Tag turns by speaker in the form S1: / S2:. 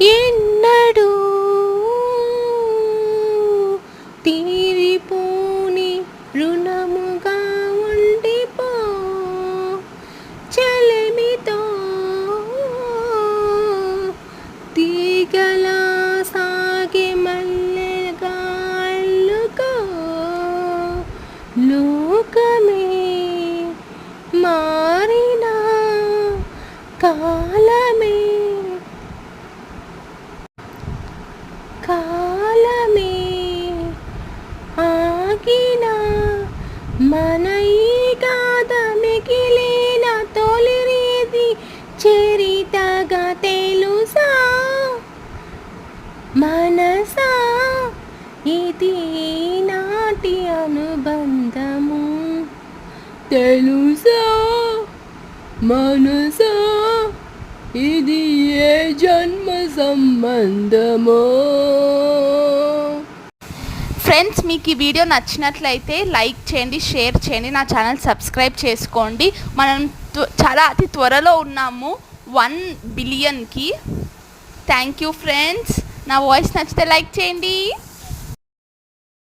S1: ఎన్నడూ తీరిపోని రుణముగా ఉండిపో చలమితో తీగలా సాగే మల్లెగా అల్లుకో లోకమే మారినా కాలమే ఆగిన మన ఈ గాథ మిగిలిన తొలిరీది చరితగా తెలుసా మనసా ఇది నాటి అనుబంధము తెలుసా మనసా ఇది ఏ జన్మ సంబంధమో. ఫ్రెండ్స్, మీకు ఈ వీడియో నచ్చినట్లయితే లైక్ చేయండి, షేర్ చేయండి, నా ఛానల్ సబ్స్క్రైబ్ చేసుకోండి. మనం చాలా అతి త్వరలో ఉన్నాము 1 బిలియన్కి. Thank you friends. నా వాయిస్ నచ్చితే లైక్ చేయండి.